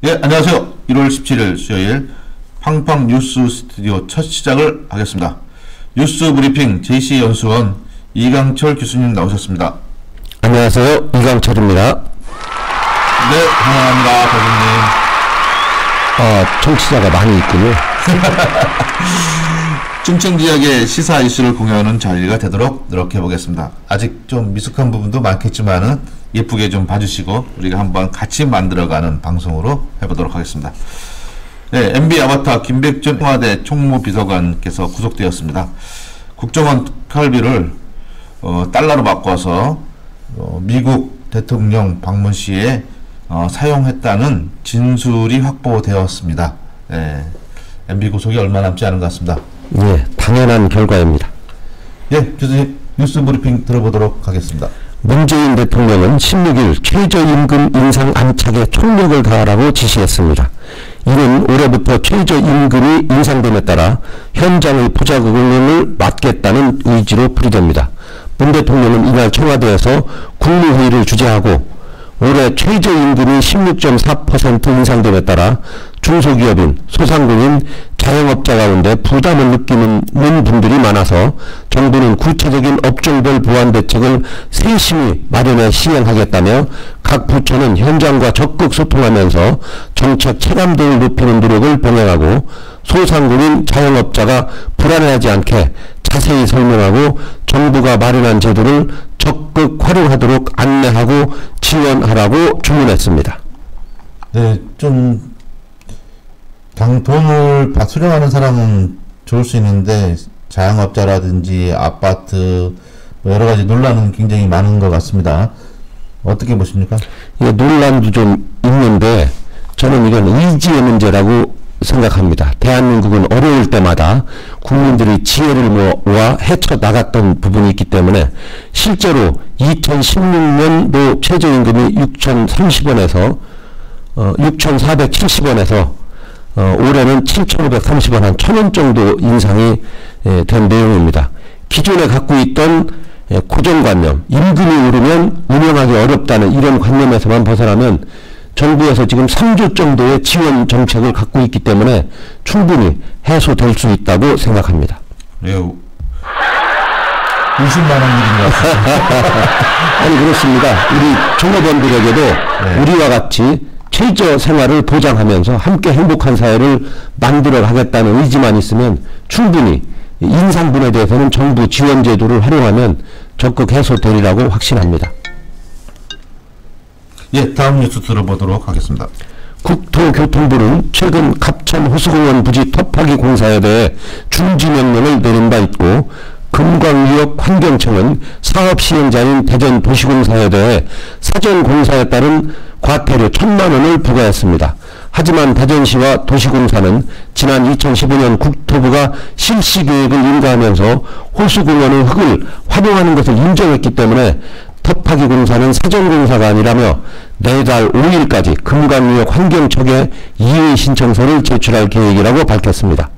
예, 안녕하세요. 1월 17일 수요일 팡팡 뉴스 스튜디오 첫 시작을 하겠습니다. 뉴스 브리핑 JC 연수원 이강철 교수님 나오셨습니다. 안녕하세요. 이강철입니다. 네, 환영합니다, 교수님. 청취자가 많이 있군요. 충청 지역의 시사 이슈를 공유하는 자리가 되도록 노력해 보겠습니다. 아직 좀 미숙한 부분도 많겠지만은 예쁘게 좀 봐주시고 우리가 한번 같이 만들어가는 방송으로 해보도록 하겠습니다. 네, MB 아바타 김백준 청와대 총무비서관께서 구속되었습니다. 국정원 특활비를 달러로 바꿔서 미국 대통령 방문 시에 사용했다는 진술이 확보되었습니다. 네, MB 구속이 얼마 남지 않은 것 같습니다. 예, 당연한 결과입니다. 예, 교수님 뉴스 브리핑 들어보도록 하겠습니다. 문재인 대통령은 16일 최저임금 인상 안착에 총력을 다하라고 지시했습니다. 이는 올해부터 최저임금이 인상됨에 따라 현장의 부작용을 막겠다는 의지로 풀이됩니다. 문 대통령은 이날 청와대에서 국무회의를 주재하고 올해 최저임금이 16.4% 인상됨에 따라 중소기업인, 소상공인, 자영업자 가운데 부담을 느끼는 분들이 많아서 정부는 구체적인 업종별 보완 대책을 세심히 마련해 시행하겠다며 각 부처는 현장과 적극 소통하면서 정책 체감도를 높이는 노력을 병행하고 소상공인, 자영업자가 불안해하지 않게 자세히 설명하고 정부가 마련한 제도를 적극 활용하도록 안내하고 지원하라고 주문했습니다. 네, 좀 돈을 수령하는 사람은 좋을 수 있는데 자영업자라든지 아파트 여러 가지 논란은 굉장히 많은 것 같습니다. 어떻게 보십니까? 예, 논란도 좀 있는데 저는 이건 의지의 문제라고 생각합니다. 대한민국은 어려울 때마다 국민들이 지혜를 모아 헤쳐나갔던 부분이 있기 때문에 실제로 2016년도 최저임금이 6,030원에서 6,470원에서 올해는 7,530원 한 1,000원 정도 인상이 된 내용입니다. 기존에 갖고 있던 고정관념, 임금이 오르면 운영하기 어렵다는 이런 관념에서만 벗어나면 정부에서 지금 3조 정도의 지원 정책을 갖고 있기 때문에 충분히 해소될 수 있다고 생각합니다. 네, 50만 원 일인 것 같습니다. 아니 그렇습니다. 우리 종업원들에게도 네. 우리와 같이 최저 생활을 보장하면서 함께 행복한 사회를 만들어 가겠다는 의지만 있으면 충분히 인상분에 대해서는 정부 지원 제도를 활용하면 적극 해소되리라고 확신합니다. 예, 다음 뉴스 들어보도록 하겠습니다. 국토교통부는 최근 갑천 호수공원 부지 터파기 공사에 대해 중지 명령을 내린 바 있고 금광위협 환경청은 사업 시행자인 대전도시공사에 대해 사전 공사에 따른 과태료 1,000만 원을 부과했습니다. 하지만 대전시와 도시공사는 지난 2015년 국토부가 실시계획을 인가하면서 호수공원의 흙을 활용하는 것을 인정했기 때문에 터파기 공사는 사전공사가 아니라며 내달 5일까지 금강위협 환경청에 이의 신청서를 제출할 계획이라고 밝혔습니다.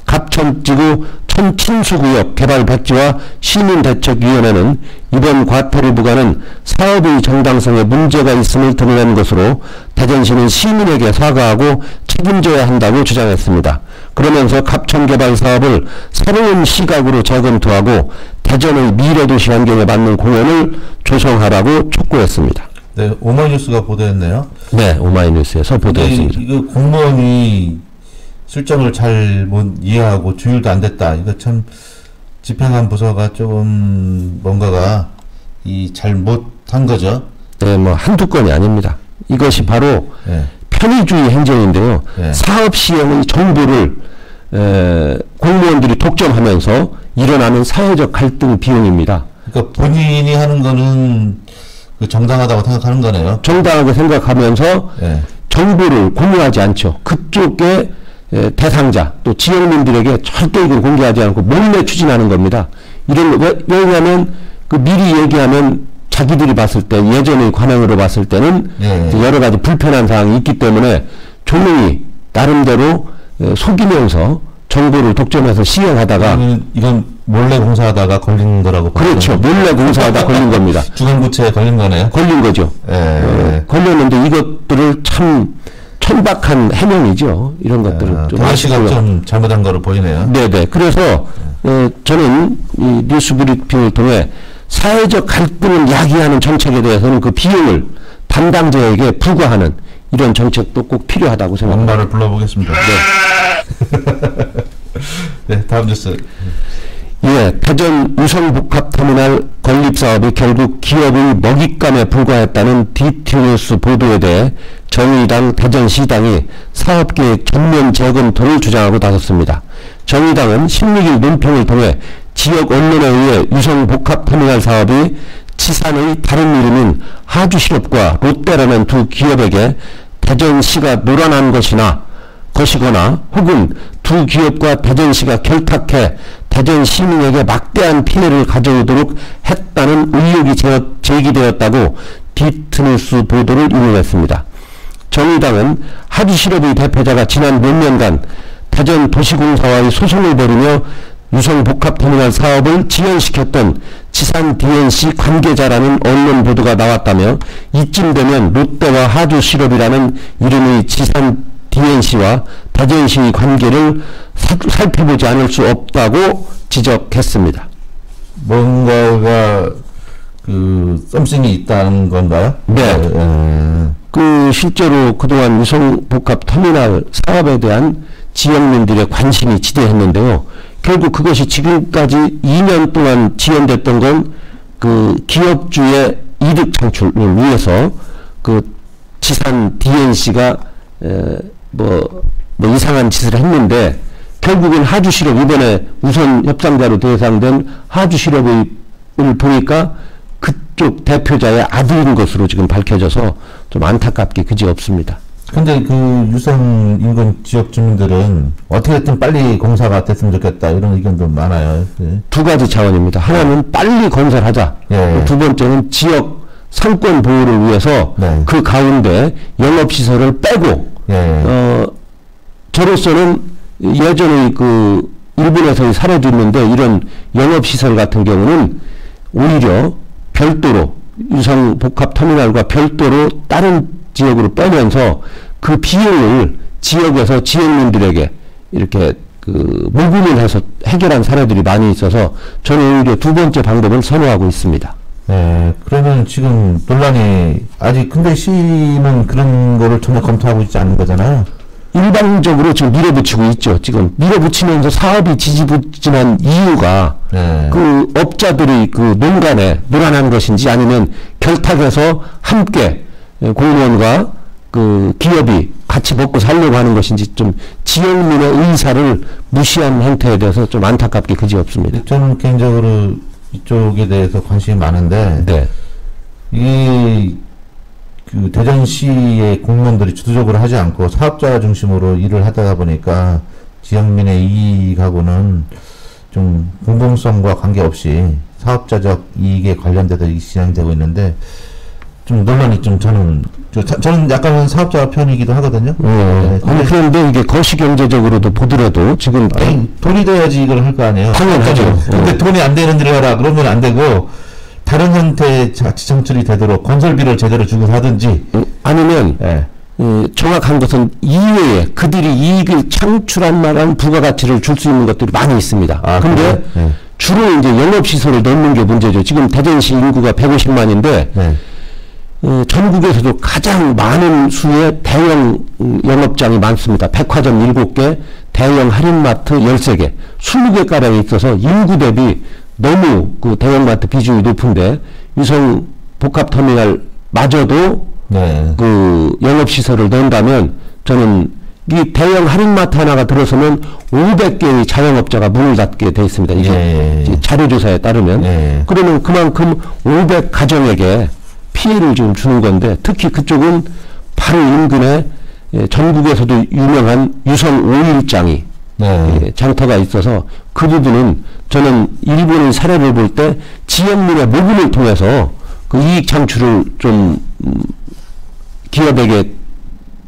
갑천지구 천친수구역 개발백지와 시민대책위원회는 이번 과태료 부과는 사업의 정당성에 문제가 있음을 드러낸 것으로 대전시는 시민에게 사과하고 책임져야 한다고 주장했습니다. 그러면서 갑천개발 사업을 새로운 시각으로 재검토하고 대전의 미래도시 환경에 맞는 공원을 조성하라고 촉구했습니다. 네, 오마이뉴스가 보도했네요. 네, 오마이뉴스에서 보도했습니다. 이거 공무원이 실정을 잘 못 이해하고 조율도 안 됐다. 이거 참 집행한 부서가 조금 뭔가가 잘 못한 거죠. 네, 뭐 한두 건이 아닙니다. 이것이 바로 네. 편의주의 행정인데요. 네. 사업 시행의 정보를 공무원들이 독점하면서 일어나는 사회적 갈등 비용입니다. 그러니까 본인이 하는 거는 정당하다고 생각하는 거네요. 정당하게 생각하면서 네. 정보를 공유하지 않죠. 그쪽에 대상자 또 지역민들에게 절대 이걸 공개하지 않고 몰래 추진하는 겁니다. 이런 왜냐하면 미리 얘기하면 자기들이 봤을 때 예전의 관행으로 봤을 때는 여러 가지 불편한 사항이 있기 때문에 조용히 나름대로 속이면서 정보를 독점해서 시행하다가 이건 몰래 공사하다가 걸린 거라고 그렇죠. 몰래 공사하다 걸린 겁니다. 주간부채에 걸린 거네요. 걸린 거죠. 걸렸는데 이것들을 참 천박한 해명이죠. 이런 것들은 좀 대전시가 좀 잘못한 거로 보이네요. 네네. 그래서 저는 이 뉴스 브리핑을 통해 사회적 갈등을 야기하는 정책에 대해서는 그 비용을 담당자에게 부과하는 이런 정책도 꼭 필요하다고 생각합니다. 엄마를 불러보겠습니다. 네. 네, 다음 뉴스. 예, 대전 유성복합터미널 건립사업이 결국 기업의 먹잇감에 불과했다는 DT뉴스 보도에 대해 정의당 대전시당이 사업계획 전면 재검토를 주장하고 나섰습니다. 정의당은 16일 논평을 통해 지역 언론에 의해 유성복합터미널 사업이 지산의 다른 이름인 하주실업과 롯데라는 두 기업에게 대전시가 노란한 것이거나 혹은 두 기업과 대전시가 결탁해 대전 시민에게 막대한 피해를 가져오도록 했다는 의혹이 제기되었다고 디트뉴스 보도를 인용했습니다. 정의당은 하주실업의 대표자가 지난 몇 년간 대전 도시공사와의 소송을 벌이며 유성복합터미널 사업을 지연시켰던 지산 DNC 관계자라는 언론 보도가 나왔다며 이쯤 되면 롯데와 하주실업이라는 이름의 지산 DNC와 대전시의 관계를 살펴보지 않을 수 없다고 지적했습니다. 뭔가가 썸씽이 있다는 건가요? 네. 실제로 그동안 유성복합터미널 사업에 대한 지역민들의 관심이 지대했는데요. 결국 그것이 지금까지 2년 동안 지연됐던 건 기업주의 이득 창출을 위해서 지산 DNC가 이상한 짓을 했는데 결국은 하주실업 이번에 우선 협상자로 대상된 하주실업을 보니까 그쪽 대표자의 아들인 것으로 지금 밝혀져서 좀 안타깝게 그지없습니다. 근데 유성 인근 지역 주민들은 어떻게든 빨리 공사가 됐으면 좋겠다 이런 의견도 많아요. 네. 두 가지 차원입니다. 하나는 빨리 건설하자. 예. 두 번째는 지역 상권 보호를 위해서 네. 그 가운데 영업시설을 빼고 예. 저로서는 예전에 일본에서 사례도 있는데 이런 영업시설 같은 경우는 오히려 별도로 유성복합터미널과 별도로 다른 지역으로 빼면서 그 비용을 지역에서 지역민들에게 이렇게 모금을 해서 해결한 사례들이 많이 있어서 저는 오히려 두 번째 방법을 선호하고 있습니다. 네, 그러면 지금 논란이 아직 근데 시는 그런 거를 전혀 검토하고 있지 않은 거잖아요. 일방적으로 지금 밀어붙이고 있죠. 지금 밀어붙이면서 사업이 지지부진한 이유가 네. 업자들이 농간에 노란한 것인지 아니면 결탁해서 함께 공무원과 기업이 같이 먹고 살려고 하는 것인지 좀 지역민의 의사를 무시한 행태에 대해서 좀 안타깝게 그지없습니다. 저는 개인적으로 이쪽에 대해서 관심이 많은데 네. 이게 대전시의 공무원들이 주도적으로 하지 않고 사업자 중심으로 일을 하다 보니까 지역민의 이익하고는 좀 공공성과 관계없이 사업자적 이익에 관련돼서 진행되고 있는데 좀 논란이 저는 약간은 사업자 편이기도 하거든요. 네. 그런데 이게 거시경제적으로도 보더라도 지금 돈이 돼야지 이걸 할 거 아니에요. 당연하죠. 근데 돈이 안 되는 일을 하라 그러면 안 되고 다른 형태의 자치 창출이 되도록 건설비를 제대로 주고 하든지 아니면 정확한 것은 이외에 그들이 이익을 창출한 만한 부가가치를 줄 수 있는 것들이 많이 있습니다. 근데 주로 이제 영업시설을 넣는 게 문제죠. 지금 대전시 인구가 150만인데 전국에서도 가장 많은 수의 대형 영업장이 많습니다. 백화점 7개, 대형 할인마트 13개, 20개가량이 있어서 인구 대비 너무 대형마트 비중이 높은데 유성복합터미널 마저도 영업시설을 넣는다면 저는 이 대형 할인마트 하나가 들어서면 500개의 자영업자가 문을 닫게 돼 있습니다. 이제 자료조사에 따르면 그러면 그만큼 500가정에게 피해를 좀 주는 건데 특히 그쪽은 바로 인근에 전국에서도 유명한 유성 5일장이 장터가 있어서 그 부분은 저는 일본의 사례를 볼 때 지역민의 모금을 통해서 그 이익 창출을 좀 기업에게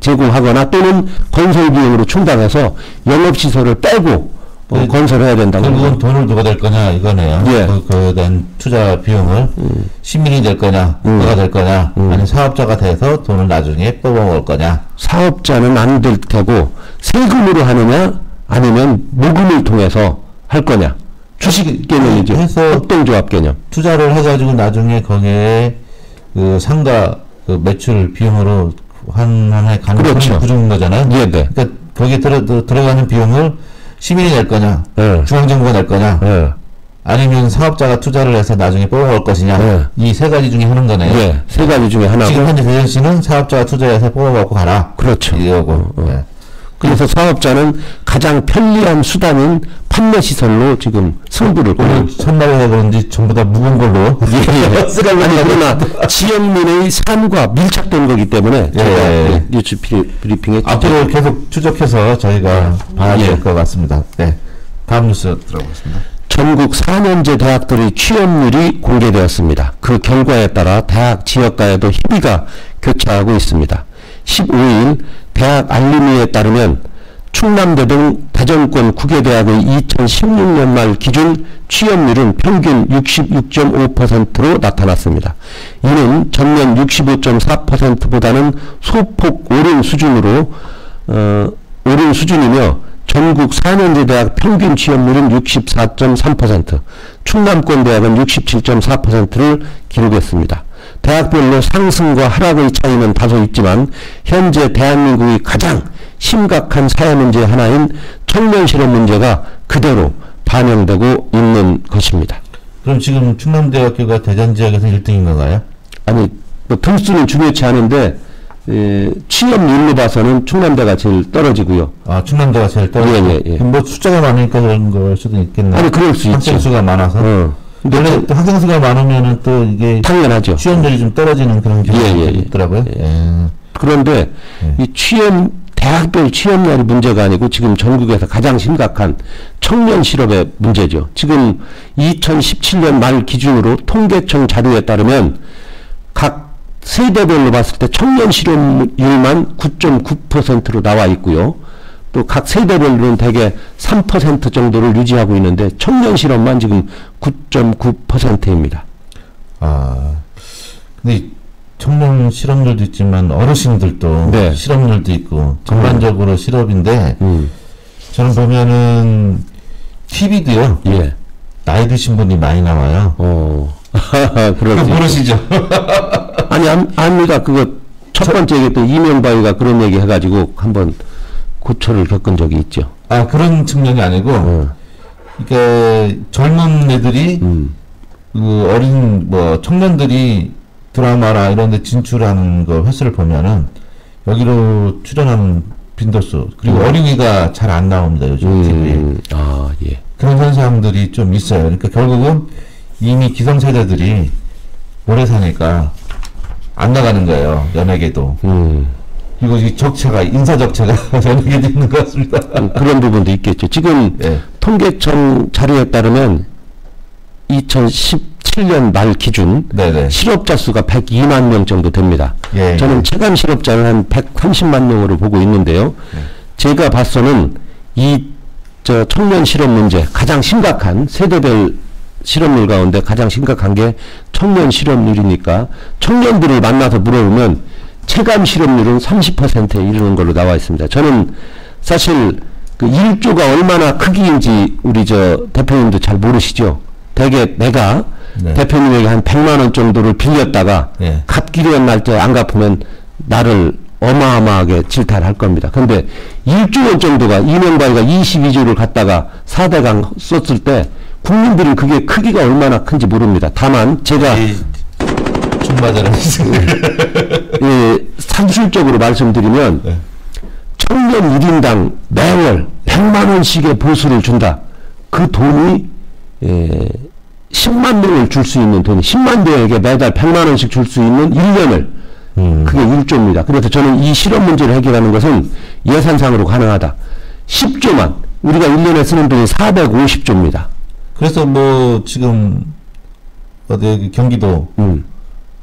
제공하거나 또는 건설 비용으로 충당해서 영업시설을 빼고 건설해야 된다고. 결국은 돈을 누가 될 거냐 이거네요. 예. 그에 대한 투자 비용을 시민이 될 거냐, 국가가 될 거냐, 아니면 사업자가 돼서 돈을 나중에 뽑아먹을 거냐. 사업자는 안 될 테고 세금으로 하느냐 아니면 모금을 통해서 할 거냐. 주식 개념이죠. 해서 협동조합 개념. 투자를 해가지고 나중에 거기에 그 상가 그 매출 비용으로 환환해 가는 그렇죠. 구조인 거잖아요. 예, 네. 그러니까 거기에 들어가는 비용을 시민이 낼 거냐, 네. 중앙정부가 낼 거냐, 네. 아니면 사업자가 투자를 해서 나중에 뽑아올 것이냐. 네. 이 세 가지 중에 하는 거네요. 네. 세 가지 중에 하나고. 지금 현재 대전시는 사업자가 투자해서 뽑아먹고 가라. 그렇죠. 이거고. 네. 그래서 사업자는 가장 편리한 수단인 판매 시설로 지금 승부를 오늘 첫날이라 그런지 전부 다 묵은 걸로. 아니, 그러나 지역민의 삶과 밀착된 거기 때문에 예. 제가 뉴스 브리핑에 앞으로 계속 추적해서 저희가 봐야 될 것 같습니다. 네. 다음 뉴스 들어보겠습니다. 전국 4년제 대학들의 취업률이 공개되었습니다. 그 결과에 따라 대학 지역가에도 희비가 교차하고 있습니다. 15일 대학 알림위에 따르면 충남대 등 대전권 9개 대학의 2016년 말 기준 취업률은 평균 66.5%로 나타났습니다. 이는 전년 65.4%보다는 소폭 오른 수준이며 전국 4년제 대학 평균 취업률은 64.3%, 충남권 대학은 67.4%를 기록했습니다. 대학별로 상승과 하락의 차이는 다소 있지만 현재 대한민국의 가장 심각한 사회 문제 하나인 청년 실업 문제가 그대로 반영되고 있는 것입니다. 그럼 지금 충남대학교가 대전 지역에서 1등인 건가요? 아니, 뭐 등수는 중요치 않은데 취업률로 봐서는 충남대가 제일 떨어지고요. 아, 충남대가 제일 떨어지고. 예. 뭐 숫자가 많으니까 그런 걸 수도 있겠네요. 아니, 그럴 수 있죠. 학생 수가 많아서. 원래 또 학생 수가 많으면은 또 이게 당연하죠. 취업률이 좀 떨어지는 그런 경우가 예. 있더라고요. 그런데 이 대학별 취업률이 문제가 아니고 지금 전국에서 가장 심각한 청년 실업의 문제죠. 지금 2017년 말 기준으로 통계청 자료에 따르면 각 세대별로 봤을 때 청년 실업률만 9.9%로 나와 있고요. 또 각 세대별로는 대개 3% 정도를 유지하고 있는데 청년 실업만 지금 9.9%입니다. 아, 근데 청년 실업률도 있지만 어르신들도 네. 실업률도 있고 전반적으로 실업인데 저는 보면은 TV도요. 예. 나이 드신 분이 많이 나와요. 그거 모르시죠? 아니, 압니다. 그거 첫 번째 얘기 때 이명박이가 그런 얘기 해가지고 한번 고초를 겪은 적이 있죠. 아, 그런 측면이 아니고, 그러니까 젊은 애들이 그 어린 청년들이 드라마나 이런 데 진출하는 거 횟수를 보면은 여기로 출연하는 빈도수 그리고 어린이가 잘 안 나옵니다. 요즘 TV에. 아, 예. 그런 현상들이 좀 있어요. 그러니까 결국은 이미 기성세대들이 오래 사니까 안 나가는 거예요. 연예계도. 그리고 이 적체가, 인사 적체가 연예계도 있는 것 같습니다. 그런 부분도 있겠죠. 지금 통계청 자료에 따르면 2017년 말 기준 실업자 수가 102만 명 정도 됩니다. 저는 체감 실업자를 한 130만 명으로 보고 있는데요. 제가 봐서는 청년 실업 문제 가장 심각한 세대별 실업률 가운데 가장 심각한 게 청년 실업률이니까 청년들을 만나서 물어보면 체감 실업률은 30%에 이르는 걸로 나와 있습니다. 저는 사실 그 1조가 얼마나 크기인지 우리 대표님도 잘 모르시죠. 대개 내가 대표님에게 한 100만 원 정도를 빌렸다가 갚기로 날 때 안 갚으면 나를 어마어마하게 질타를 할 겁니다. 그런데 1조 원 정도가 이명박이가 22조를 갖다가 4대강 썼을 때 국민들은 그게 크기가 얼마나 큰지 모릅니다. 다만 제가 산술적으로 말씀드리면 청년 1인당 매월 100만 원씩의 보수를 준다. 그 돈이 10만 명을 줄 수 있는 돈이 10만 명에게 매달 100만 원씩 줄 수 있는 1년을 그게 1조입니다. 그래서 저는 이 실업 문제를 해결하는 것은 예산상으로 가능하다. 10조만 우리가 1년에 쓰는 돈이 450조입니다. 그래서 지금 어디 경기도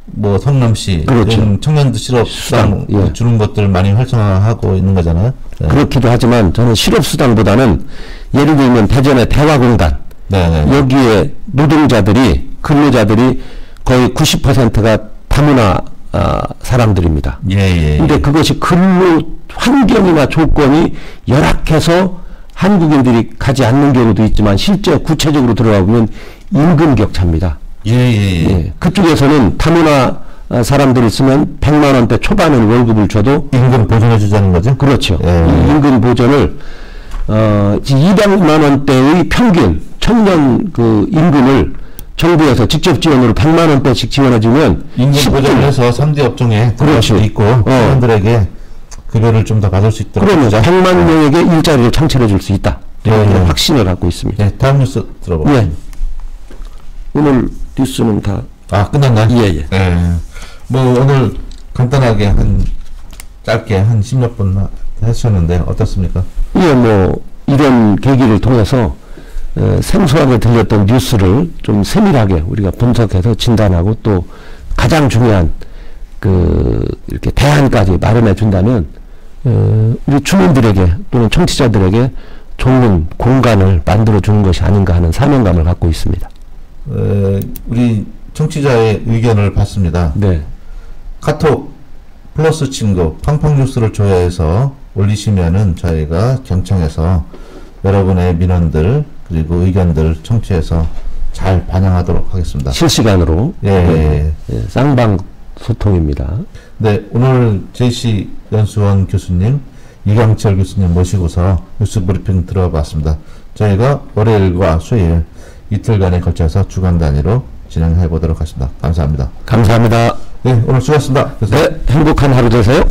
뭐 성남시 그렇죠. 이런 청년들 실업수당 예. 주는 것들 많이 활성화하고 있는 거잖아요. 네. 그렇기도 하지만 저는 실업수당보다는 예를 들면 대전의 대화공단 네네. 여기에 노동자들이 근로자들이 거의 90%가 다문화 사람들입니다. 예. 근데 그것이 근로 환경이나 조건이 열악해서 한국인들이 가지 않는 경우도 있지만 실제 구체적으로 들어가 보면 임금 격차입니다. 예. 그쪽에서는 다문화 사람들이 있으면 100만 원대 초반은 월급을 줘도 임금 보존해 주자는 거죠? 그렇죠. 예. 이 임금 보전을 200만 원대의 평균 청년 그 임금을 정부에서 직접 지원으로 100만 원대씩 지원해주면 임금 보전을 해서 3대 업종에 들어갈 그렇죠. 수도 있고 사람들에게 급여를 좀 더 받을 수 있도록 그러면 하자. 100만 명에게 일자리를 창출해 줄 수 있다. 이런 확신을 갖고 있습니다. 네, 다음 뉴스 들어봐. 예. 오늘 뉴스는 다 끝났나요? 예. 뭐 오늘 간단하게 짧게 한 10몇 분 하셨는데 어떻습니까? 예, 뭐 이런 계기를 통해서 생소하게 들렸던 뉴스를 좀 세밀하게 우리가 분석해서 진단하고 또 가장 중요한 이렇게 대안까지 마련해 준다면 우리 주민들에게 또는 청취자들에게 좋은 공간을 만들어 주는 것이 아닌가 하는 사명감을 갖고 있습니다. 우리 청취자의 의견을 봤습니다. 네. 카톡 플러스 친구 팡팡뉴스를 조회해서 올리시면은 저희가 경청해서 여러분의 민원들 그리고 의견들 청취해서 잘 반영하도록 하겠습니다. 실시간으로 예. 쌍방 소통입니다. 네, 오늘 JC 연수원 교수님, 이강철 교수님 모시고서 뉴스 브리핑 들어가 봤습니다. 저희가 월요일과 수요일 이틀간에 걸쳐서 주간 단위로 진행해 보도록 하겠습니다. 감사합니다. 감사합니다. 네, 오늘 수고하셨습니다. 교수님. 네, 행복한 하루 되세요.